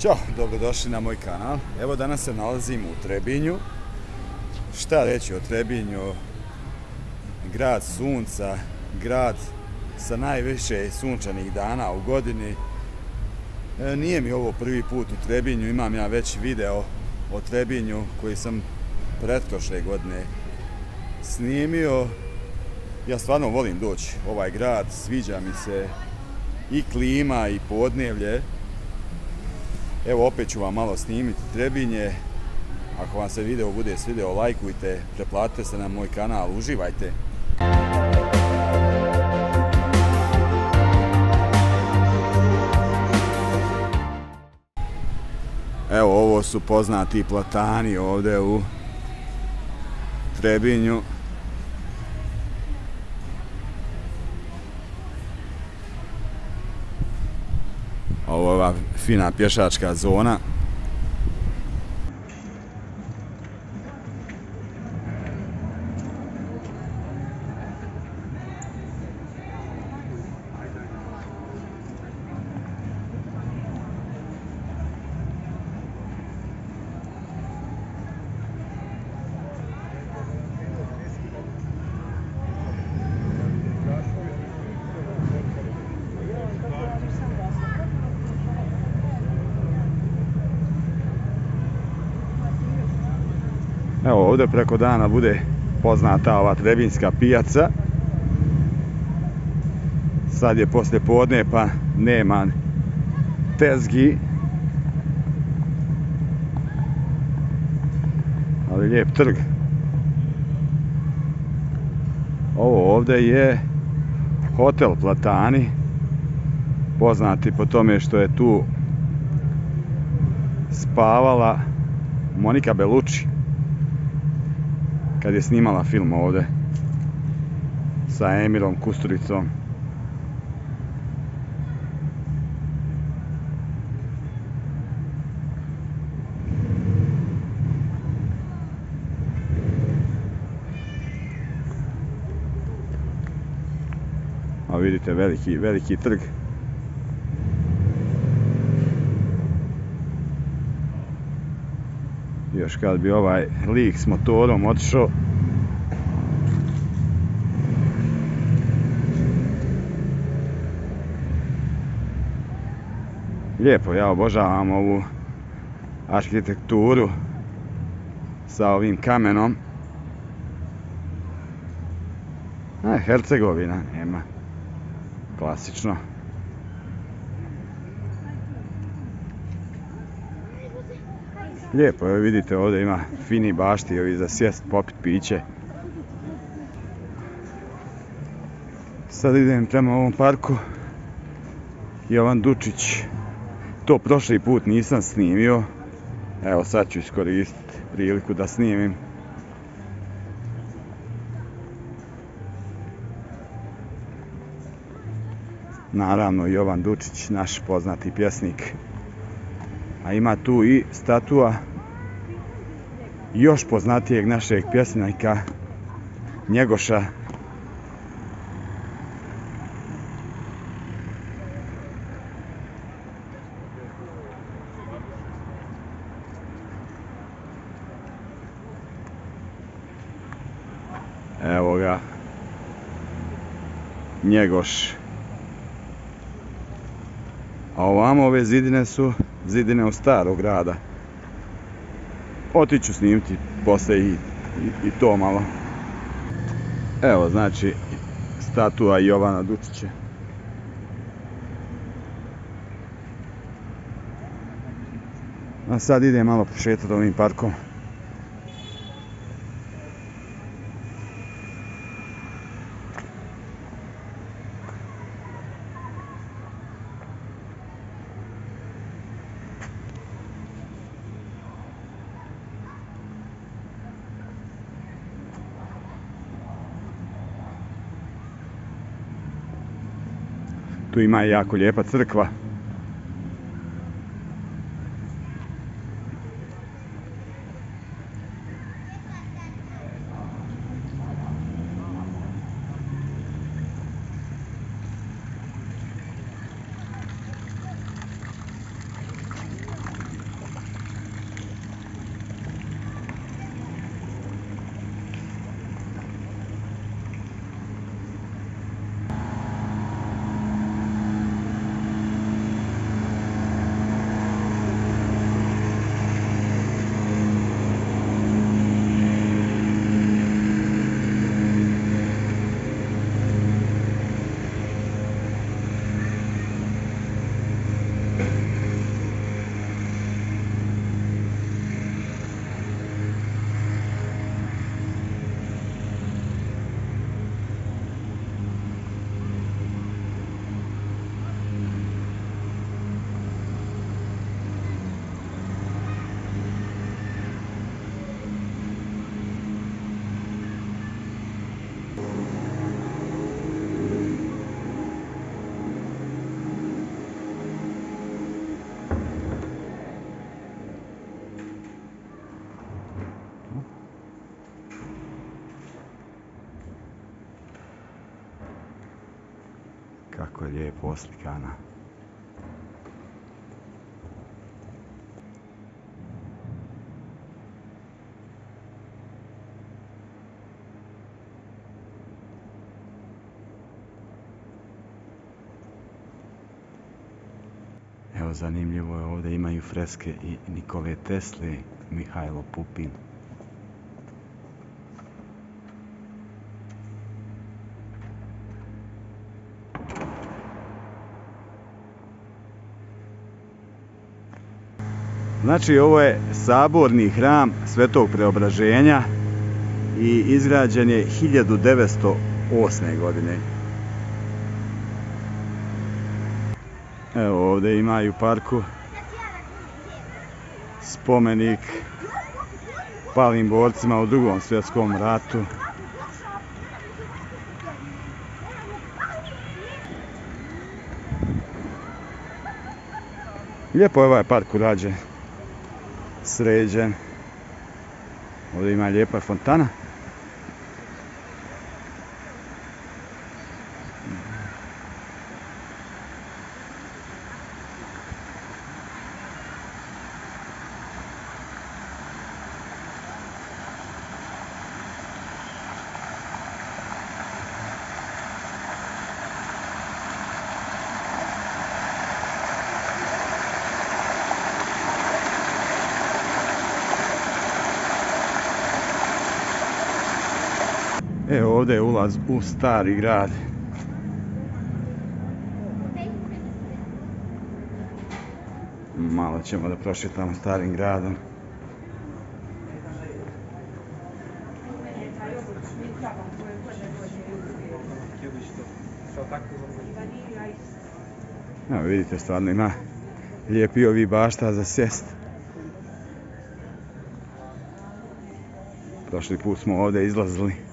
Ćao, dobrodošli na moj kanal. Evo danas se nalazim u Trebinju. Šta reći o Trebinju? Grad sunca, grad sa najviše sunčanih dana u godini. Nije mi ovo prvi put u Trebinju, imam ja već video o Trebinju koji sam pretprošle godine snimio. Ja stvarno volim doći u ovaj grad, sviđa mi se i klima i podnevlje. Evo opet ću vam malo snimiti Trebinje. Ako vam se video bude svidio, lajkujte, pretplatite se na moj kanal, uživajte. Evo ovo su poznati platani ovdje u Trebinju. Ovo je ova fina pješačka zona. Evo ovdje preko dana bude poznata ova Trebinjska pijaca. Sad je poslije podne pa nema tezgi. Ali lijep trg. Ovo ovdje je hotel Platani. Poznati po tome što je tu spavala Monika Bellucci kad je snimala film ovdje sa Emirom Kusturicom. A vidite veliki trg. Još kad bi ovaj lik s motorom otišao. Lijepo, ja obožavam ovu arhitekturu sa ovim kamenom. Hercegovina nema. Klasično. Lijepo, evo vidite ovdje ima fini bašti ovi za sjest, popit piće. Sad idem prema ovom parku Jovan Dučić. To prošli put nisam snimio. Evo sad ću iskoristiti priliku da snimim. Naravno Jovan Dučić, naš poznati pjesnik. A ima tu i statua još poznatijeg našeg pjesnika Njegoša. Evo ga Njegoš. A ovamo ove zidine su zidine od starog grada. Otiću snimiti poslije i to malo. Evo znači statua Jovana Dučića. A sad idem malo prošetati ovim parkom. Tu ima i jako lijepa crkva. lijepo oslikana. Evo, zanimljivo je, ovdje imaju freske i Nikole Tesle, Mihajlo Pupin. Znači, ovo je saborni hram Svetog Preobraženja i izgrađen je 1908. godine. Evo, ovdje imaju u parku spomenik palim borcima u Drugom svjetskom ratu. Lijepo je ovaj park urađen, sređen. Ovdje ima lijepa fontana. Evo, ovdje je ulaz u stari grad. Malo ćemo da prošetamo starim gradom. Evo, vidite, stvarno ima lijepi ovi bašta za sjest. Prošli put smo ovdje izlazili.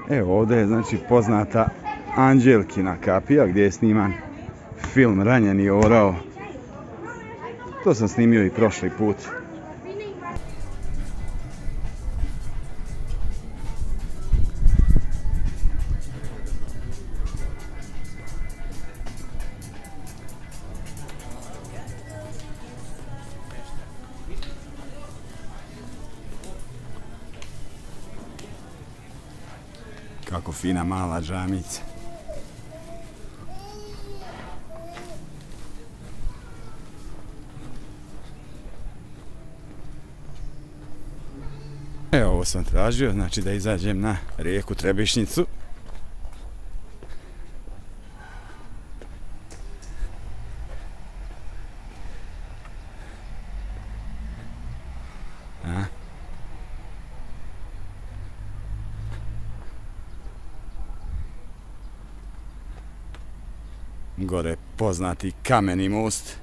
Evo, ovdje je, znači, poznata Anđelkina kapija gdje je sniman film Ranjeni orao. To sam snimio i prošli put. Kako fina mala džamica. Evo, ovo sam tražio, znači da izađem na rijeku Trebišnjicu. Gore poznati kameni most,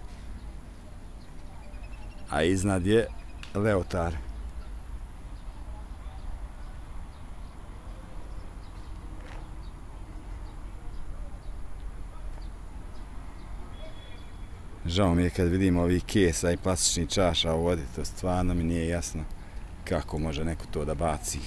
a iznad je Leotar. Žao mi je kad vidim ovih kesa i plastičnih čaša u vodi, to stvarno mi nije jasno kako može neko to da baci.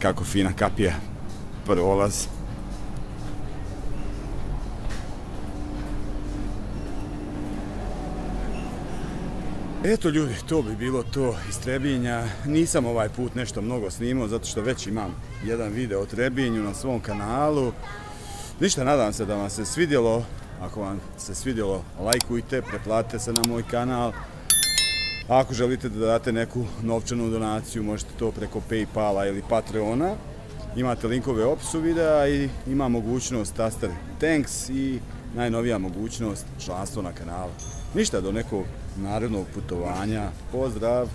Kako fina kapija, prolaz. Eto ljudi, to bi bilo to iz Trebinja. Nisam ovaj put nešto mnogo snimao zato što već imam jedan video o Trebinju na svom kanalu. Ništa, nadam se da vam se svidjelo. Ako vam se svidjelo, lajkujte, pretplatite se na moj kanal. A ako želite da date neku novčanu donaciju, možete to preko Paypala ili Patreona. Imate linkove u opisu videa i ima mogućnost taster Thanks i najnovija mogućnost članstvo na kanalu. Ništa, do nekog narednog putovanja. Pozdrav!